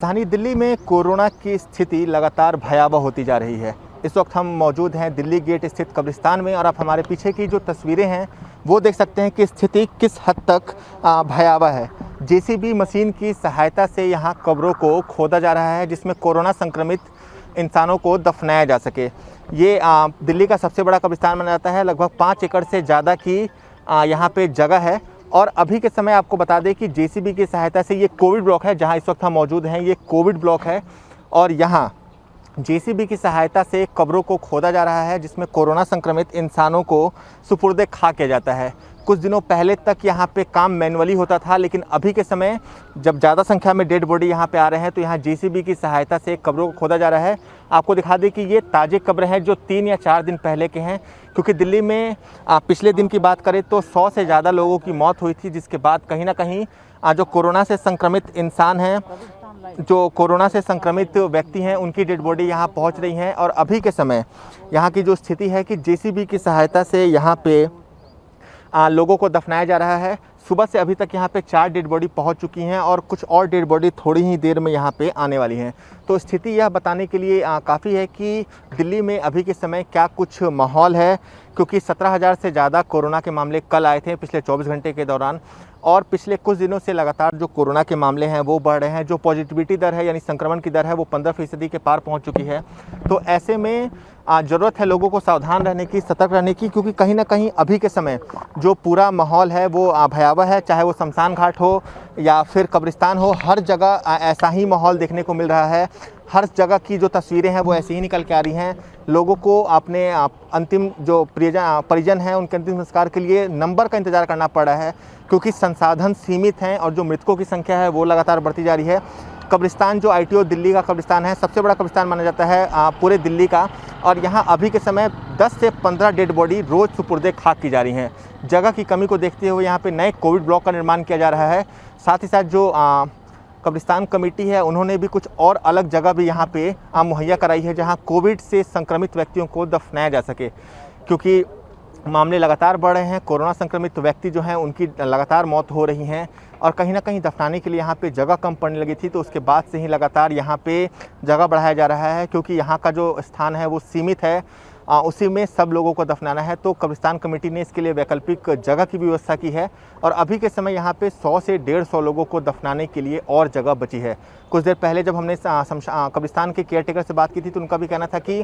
राजधानी दिल्ली में कोरोना की स्थिति लगातार भयावह होती जा रही है। इस वक्त हम मौजूद हैं दिल्ली गेट स्थित कब्रिस्तान में और आप हमारे पीछे की जो तस्वीरें हैं वो देख सकते हैं कि स्थिति किस हद तक भयावह है। जेसीबी मशीन की सहायता से यहाँ कब्रों को खोदा जा रहा है जिसमें कोरोना संक्रमित इंसानों को दफनाया जा सके। ये दिल्ली का सबसे बड़ा कब्रिस्तान माना जाता है। लगभग 5 एकड़ से ज़्यादा की यहाँ पे जगह है और अभी के समय आपको बता दें कि जेसीबी की सहायता से ये कोविड ब्लॉक है जहां इस वक्त हम मौजूद हैं। ये कोविड ब्लॉक है और यहां जेसीबी की सहायता से कब्रों को खोदा जा रहा है जिसमें कोरोना संक्रमित इंसानों को सुपुर्द खा किया जाता है। कुछ दिनों पहले तक यहाँ पे काम मैनुअली होता था, लेकिन अभी के समय जब ज़्यादा संख्या में डेड बॉडी यहाँ पे आ रहे हैं तो यहाँ जेसीबी की सहायता से कब्रों को खोदा जा रहा है। आपको दिखा दें कि ये ताज़े कब्र हैं जो 3 या 4 दिन पहले के हैं, क्योंकि दिल्ली में पिछले दिन की बात करें तो 100 से ज़्यादा लोगों की मौत हुई थी, जिसके बाद कहीं ना कहीं जो कोरोना से संक्रमित इंसान हैं, जो कोरोना से संक्रमित व्यक्ति हैं, उनकी डेड बॉडी यहाँ पहुँच रही हैं। और अभी के समय यहाँ की जो स्थिति है कि जेसीबी की सहायता से यहाँ पे लोगों को दफनाया जा रहा है। सुबह से अभी तक यहाँ पे 4 डेड बॉडी पहुँच चुकी हैं और कुछ और डेड बॉडी थोड़ी ही देर में यहाँ पे आने वाली हैं। तो स्थिति यह बताने के लिए काफ़ी है कि दिल्ली में अभी के समय क्या कुछ माहौल है, क्योंकि 17,000 से ज़्यादा कोरोना के मामले कल आए थे पिछले 24 घंटे के दौरान और पिछले कुछ दिनों से लगातार जो कोरोना के मामले हैं वो बढ़ रहे हैं। जो पॉजिटिविटी दर है यानी संक्रमण की दर है वो 15% के पार पहुंच चुकी है। तो ऐसे में ज़रूरत है लोगों को सावधान रहने की, सतर्क रहने की, क्योंकि कहीं ना कहीं अभी के समय जो पूरा माहौल है वो भयावह है। चाहे वो शमशान घाट हो या फिर कब्रिस्तान हो, हर जगह ऐसा ही माहौल देखने को मिल रहा है। हर जगह की जो तस्वीरें हैं वो ऐसी ही निकल के आ रही हैं। लोगों को अपने अंतिम जो परिजन हैं उनके अंतिम संस्कार के लिए नंबर का इंतज़ार करना पड़ रहा है, क्योंकि संसाधन सीमित हैं और जो मृतकों की संख्या है वो लगातार बढ़ती जा रही है। कब्रिस्तान जो ITO दिल्ली का कब्रिस्तान है, सबसे बड़ा कब्रिस्तान माना जाता है पूरे दिल्ली का, और यहाँ अभी के समय 10 से 15 डेड बॉडी रोज़ सुपुर्दे खाक की जा रही हैं। जगह की कमी को देखते हुए यहाँ पे नए कोविड ब्लॉक का निर्माण किया जा रहा है। साथ ही साथ जो कब्रिस्तान कमेटी है उन्होंने भी कुछ और अलग जगह भी यहाँ पे मुहैया कराई है जहाँ कोविड से संक्रमित व्यक्तियों को दफनाया जा सके, क्योंकि मामले लगातार बढ़ रहे हैं। कोरोना संक्रमित व्यक्ति जो हैं उनकी लगातार मौत हो रही हैं और कहीं ना कहीं दफनाने के लिए यहाँ पे जगह कम पड़ने लगी थी। तो उसके बाद से ही लगातार यहाँ पे जगह बढ़ाया जा रहा है, क्योंकि यहाँ का जो स्थान है वो सीमित है, उसी में सब लोगों को दफनाना है। तो कब्रिस्तान कमेटी ने इसके लिए वैकल्पिक जगह की व्यवस्था की है और अभी के समय यहाँ पे 100 से 150 लोगों को दफनाने के लिए और जगह बची है। कुछ देर पहले जब हमने कब्रिस्तान के केयरटेकर से बात की थी तो उनका भी कहना था कि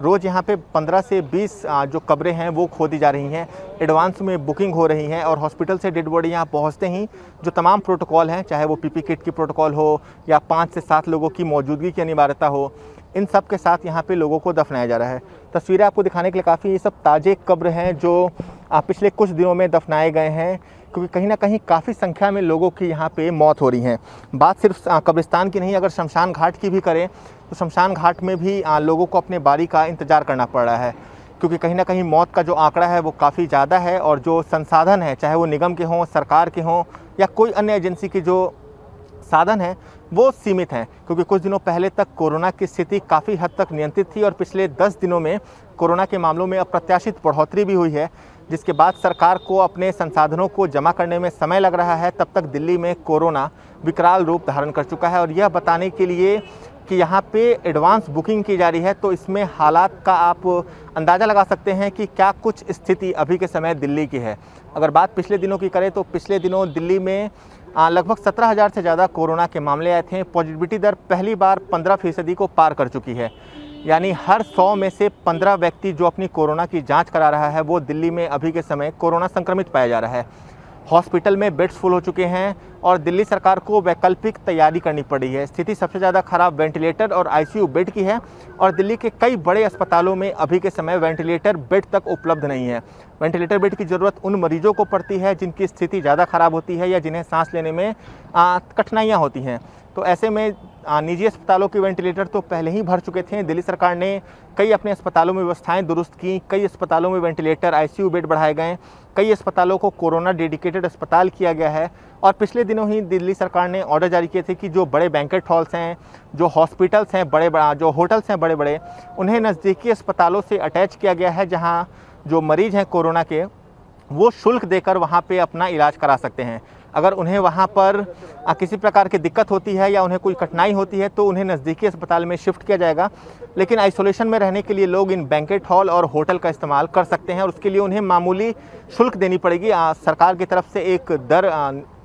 रोज़ यहाँ पे 15 से 20 जो कब्रें हैं वो खोदी जा रही हैं, एडवांस में बुकिंग हो रही हैं और हॉस्पिटल से डेड बॉडी यहाँ पहुँचते ही जो तमाम प्रोटोकॉल हैं, चाहे वो PP किट की प्रोटोकॉल हो या 5 से 7 लोगों की मौजूदगी की अनिवार्यता हो, इन सब के साथ यहाँ पे लोगों को दफनाया जा रहा है। तस्वीरें आपको दिखाने के लिए काफ़ी ये सब ताज़े कब्र हैं जो पिछले कुछ दिनों में दफनाए गए हैं, क्योंकि कहीं ना कहीं काफ़ी संख्या में लोगों की यहाँ पे मौत हो रही हैं। बात सिर्फ कब्रिस्तान की नहीं, अगर शमशान घाट की भी करें तो शमशान घाट में भी लोगों को अपने बारी का इंतज़ार करना पड़ रहा है, क्योंकि कहीं ना कहीं मौत का जो आंकड़ा है वो काफ़ी ज़्यादा है और जो संसाधन है, चाहे वो निगम के हों, सरकार के हों या कोई अन्य एजेंसी की जो साधन है वो सीमित हैं, क्योंकि कुछ दिनों पहले तक कोरोना की स्थिति काफ़ी हद तक नियंत्रित थी और पिछले 10 दिनों में कोरोना के मामलों में अप्रत्याशित बढ़ोतरी भी हुई है, जिसके बाद सरकार को अपने संसाधनों को जमा करने में समय लग रहा है। तब तक दिल्ली में कोरोना विकराल रूप धारण कर चुका है और यह बताने के लिए कि यहाँ पे एडवांस बुकिंग की जा रही है तो इसमें हालात का आप अंदाज़ा लगा सकते हैं कि क्या कुछ स्थिति अभी के समय दिल्ली की है। अगर बात पिछले दिनों की करें तो पिछले दिनों दिल्ली में लगभग 17,000 से ज़्यादा कोरोना के मामले आए थे। पॉजिटिविटी दर पहली बार 15% को पार कर चुकी है, यानी हर 100 में से 15 व्यक्ति जो अपनी कोरोना की जांच करा रहा है वो दिल्ली में अभी के समय कोरोना संक्रमित पाया जा रहा है। हॉस्पिटल में बेड्स फुल हो चुके हैं और दिल्ली सरकार को वैकल्पिक तैयारी करनी पड़ी है। स्थिति सबसे ज़्यादा खराब वेंटिलेटर और ICU बेड की है और दिल्ली के कई बड़े अस्पतालों में अभी के समय वेंटिलेटर बेड तक उपलब्ध नहीं है। वेंटिलेटर बेड की ज़रूरत उन मरीजों को पड़ती है जिनकी स्थिति ज़्यादा ख़राब होती है या जिन्हें सांस लेने में कठिनाइयाँ होती हैं। तो ऐसे में निजी अस्पतालों के वेंटिलेटर तो पहले ही भर चुके थे। दिल्ली सरकार ने कई अपने अस्पतालों में व्यवस्थाएं दुरुस्त की, कई अस्पतालों में वेंटिलेटर ICU बेड बढ़ाए गए, कई अस्पतालों को कोरोना डेडिकेटेड अस्पताल किया गया है और पिछले दिनों ही दिल्ली सरकार ने ऑर्डर जारी किए थे कि जो बड़े बैंकेट हॉल्स हैं, जो हॉस्पिटल्स हैं जो होटल्स हैं बड़े बड़े, उन्हें नज़दीकी अस्पतालों से अटैच किया गया है, जहाँ जो मरीज़ हैं कोरोना के वो शुल्क देकर वहाँ पे अपना इलाज करा सकते हैं। अगर उन्हें वहाँ पर किसी प्रकार की दिक्कत होती है या उन्हें कोई कठिनाई होती है तो उन्हें नज़दीकी अस्पताल में शिफ्ट किया जाएगा। लेकिन आइसोलेशन में रहने के लिए लोग इन बैंकेट हॉल और होटल का इस्तेमाल कर सकते हैं और उसके लिए उन्हें मामूली शुल्क देनी पड़ेगी। सरकार की तरफ से एक दर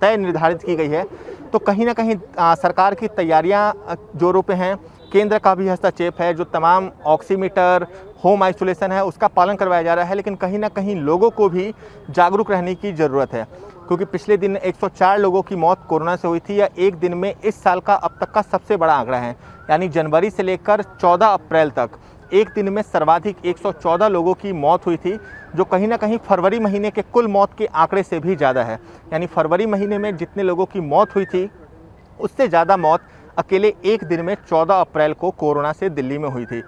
तय निर्धारित की गई है। तो कहीं ना कहीं सरकार की तैयारियां जोरों पे हैं, केंद्र का भी हस्तक्षेप है, जो तमाम ऑक्सीमीटर, होम आइसोलेशन है उसका पालन करवाया जा रहा है। लेकिन कहीं ना कहीं लोगों को भी जागरूक रहने की ज़रूरत है, क्योंकि पिछले दिन 104 लोगों की मौत कोरोना से हुई थी। यह एक दिन में इस साल का अब तक का सबसे बड़ा आंकड़ा है। यानी जनवरी से लेकर 14 अप्रैल तक एक दिन में सर्वाधिक 114 लोगों की मौत हुई थी, जो कहीं ना कहीं फरवरी महीने के कुल मौत के आंकड़े से भी ज़्यादा है। यानी फरवरी महीने में जितने लोगों की मौत हुई थी उससे ज़्यादा मौत अकेले एक दिन में 14 अप्रैल को कोरोना से दिल्ली में हुई थी।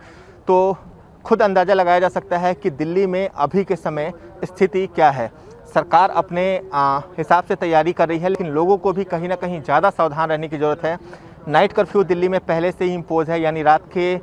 तो खुद अंदाज़ा लगाया जा सकता है कि दिल्ली में अभी के समय स्थिति क्या है। सरकार अपने हिसाब से तैयारी कर रही है, लेकिन लोगों को भी कहीं ना कहीं ज़्यादा सावधान रहने की ज़रूरत है। नाइट कर्फ्यू दिल्ली में पहले से ही इम्पोज है, यानी रात के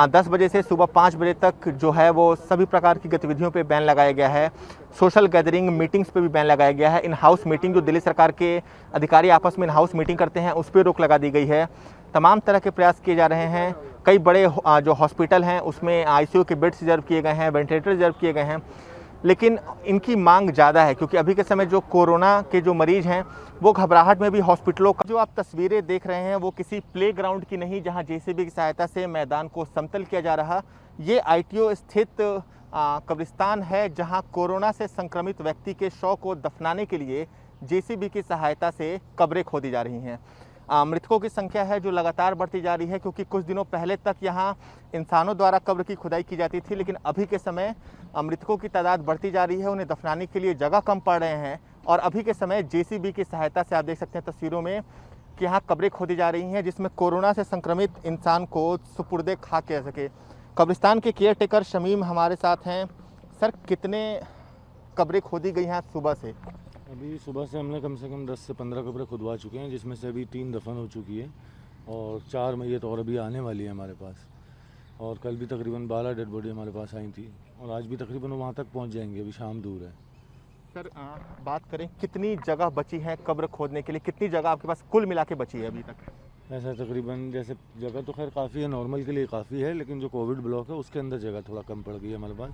10 बजे से सुबह 5 बजे तक जो है वो सभी प्रकार की गतिविधियों पे बैन लगाया गया है। सोशल गैदरिंग, मीटिंग्स पे भी बैन लगाया गया है। इन हाउस मीटिंग, जो दिल्ली सरकार के अधिकारी आपस में इन हाउस मीटिंग करते हैं, उस पर रोक लगा दी गई है। तमाम तरह के प्रयास किए जा रहे हैं। कई बड़े जो हॉस्पिटल हैं उसमें आईसीयू के बेड्स रिजर्व किए गए हैं, वेंटिलेटर रिजर्व किए गए हैं। लेकिन इनकी मांग ज़्यादा है, क्योंकि अभी के समय जो कोरोना के जो मरीज़ हैं वो घबराहट में भी हॉस्पिटलों का, जो आप तस्वीरें देख रहे हैं वो किसी प्लेग्राउंड की नहीं, जहां जेसीबी की सहायता से मैदान को समतल किया जा रहा। ये आईटीओ स्थित कब्रिस्तान है, जहां कोरोना से संक्रमित व्यक्ति के शव को दफनाने के लिए जेसीबी की सहायता से कब्रें खोदी जा रही हैं। मृतकों की संख्या है जो लगातार बढ़ती जा रही है, क्योंकि कुछ दिनों पहले तक यहाँ इंसानों द्वारा कब्र की खुदाई की जाती थी, लेकिन अभी के समय मृतकों की तादाद बढ़ती जा रही है, उन्हें दफनाने के लिए जगह कम पड़ रहे हैं। और अभी के समय जेसीबी की सहायता से आप देख सकते हैं तस्वीरों में कि यहाँ कब्रें खोदी जा रही हैं, जिसमें कोरोना से संक्रमित इंसान को सुपुर्दे खा के सके। कब्रिस्तान के केयर टेकर शमीम हमारे साथ हैं। सर, कितने कब्रें खोदी गई हैं सुबह से? अभी सुबह से हमने कम से कम 10 से 15 कब्रें खुदवा चुके हैं, जिसमें से अभी 3 दफन हो चुकी है और 4 मैयत और अभी आने वाली है हमारे पास। और कल भी तकरीबन 12 डेड बॉडी हमारे पास आई थी और आज भी तकरीबन वहाँ तक पहुँच जाएंगे, अभी शाम दूर है। सर, बात करें कितनी जगह बची है कब्र खोदने के लिए, कितनी जगह आपके पास कुल मिला के बची है अभी तक? ऐसा तकरीबन, जैसे जगह तो खैर काफ़ी है, नॉर्मल के लिए काफ़ी है, लेकिन जो कोविड ब्लॉक है उसके अंदर जगह थोड़ा कम पड़ गई है हमारे पास।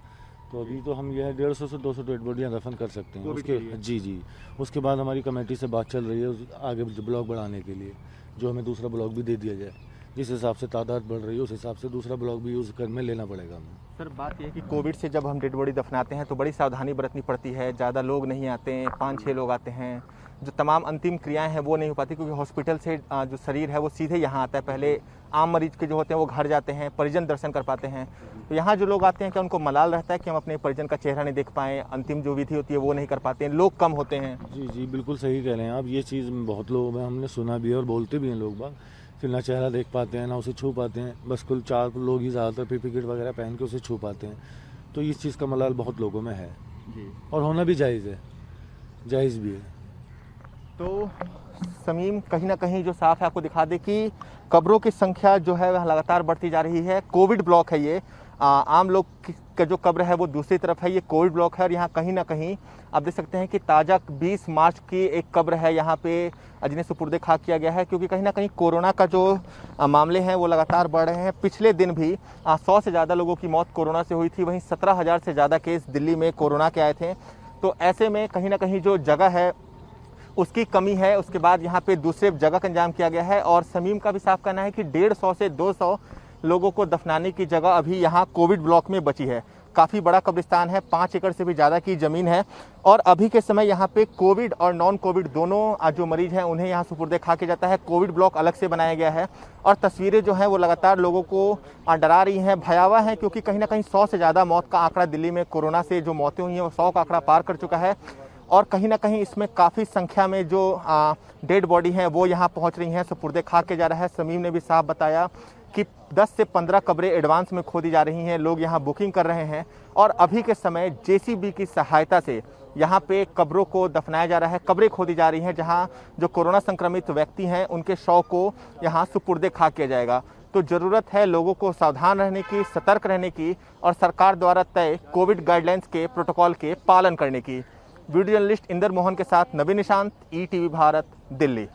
तो अभी तो हम यह 150 से 200 डेड बॉडियाँ दफन कर सकते हैं उसके। जी, उसके बाद हमारी कमेटी से बात चल रही है आगे ब्लॉक बढ़ाने के लिए, जो हमें दूसरा ब्लॉक भी दे दिया जाए। जिस हिसाब से तादाद बढ़ रही है उस हिसाब से दूसरा ब्लॉक भी यूज़ कर में लेना पड़ेगा हमें। सर, बात यह है कि कोविड से जब हम डेड बॉडी दफनाते हैं तो बड़ी सावधानी बरतनी पड़ती है। ज़्यादा लोग नहीं आते हैं, 5-6 लोग आते हैं। जो तमाम अंतिम क्रियाएं हैं वो नहीं हो पाती, क्योंकि हॉस्पिटल से जो शरीर है वो सीधे यहाँ आता है। पहले आम मरीज के जो होते हैं वो घर जाते हैं, परिजन दर्शन कर पाते हैं। तो यहाँ जो लोग आते हैं, क्या उनको मलाल रहता है कि हम अपने परिजन का चेहरा नहीं देख पाएँ, अंतिम जो विधि होती है वो नहीं कर पाते हैं, लोग कम होते हैं? जी, बिल्कुल सही कह रहे हैं आप। ये चीज़ बहुत लोगों में हमने सुना भी है और बोलते भी हैं लोग बाग। फिर ना चेहरा देख पाते हैं, ना उसे छू पाते हैं। बस कुल 4 लोग ही ज़्यादातर पीपी किट वगैरह पहन के उसे छू पाते हैं। तो इस चीज़ का मलाल बहुत लोगों में है जी, और होना भी जायज़ है, जायज़ भी है। तो समीम, कहीं ना कहीं जो साफ है आपको दिखा दे कि कब्रों की संख्या जो है वह लगातार बढ़ती जा रही है। कोविड ब्लॉक है ये, आम लोग का जो कब्र है वो दूसरी तरफ है, ये कोविड ब्लॉक है। और यहाँ कहीं ना कहीं आप देख सकते हैं कि ताज़ा 20 मार्च की एक कब्र है यहाँ पे, जिन्हें सुपुर्दे खाक किया गया है, क्योंकि कहीं ना कहीं कोरोना का जो मामले हैं वो लगातार बढ़ रहे हैं। पिछले दिन भी 100 से ज़्यादा लोगों की मौत कोरोना से हुई थी, वहीं 17,000 से ज़्यादा केस दिल्ली में कोरोना के आए थे। तो ऐसे में कहीं ना कहीं जो जगह है उसकी कमी है। उसके बाद यहाँ पे दूसरे जगह का इंतजाम किया गया है। और समीम का भी साफ कहना है कि 150 से 200 लोगों को दफनाने की जगह अभी यहाँ कोविड ब्लॉक में बची है। काफ़ी बड़ा कब्रिस्तान है, 5 एकड़ से भी ज़्यादा की ज़मीन है। और अभी के समय यहाँ पे कोविड और नॉन कोविड दोनों जो मरीज हैं उन्हें यहाँ सुपुर्दे खा के जाता है। कोविड ब्लॉक अलग से बनाया गया है और तस्वीरें जो हैं वो लगातार लोगों को डरा रही हैं, भयावह हैं, क्योंकि कहीं ना कहीं 100 से ज़्यादा मौत का आंकड़ा दिल्ली में कोरोना से जो मौतें हुई हैं वो 100 का आंकड़ा पार कर चुका है। और कहीं ना कहीं इसमें काफ़ी संख्या में जो डेड बॉडी हैं वो यहाँ पहुँच रही हैं, सुपुर्दे खा के जा रहा है। समीम ने भी साफ बताया कि 10 से 15 कब्रें एडवांस में खोदी जा रही हैं, लोग यहाँ बुकिंग कर रहे हैं। और अभी के समय जेसीबी की सहायता से यहाँ पे कब्रों को दफनाया जा रहा है, कब्रें खोदी जा रही हैं, जहाँ जो कोरोना संक्रमित व्यक्ति हैं उनके शव को यहाँ सुपुर्दे खा किया जाएगा। तो ज़रूरत है लोगों को सावधान रहने की, सतर्क रहने की और सरकार द्वारा तय कोविड गाइडलाइंस के, प्रोटोकॉल के पालन करने की। वीडियो जर्नलिस्ट इंदर मोहन के साथ नवीन निशांत, ETV भारत, दिल्ली।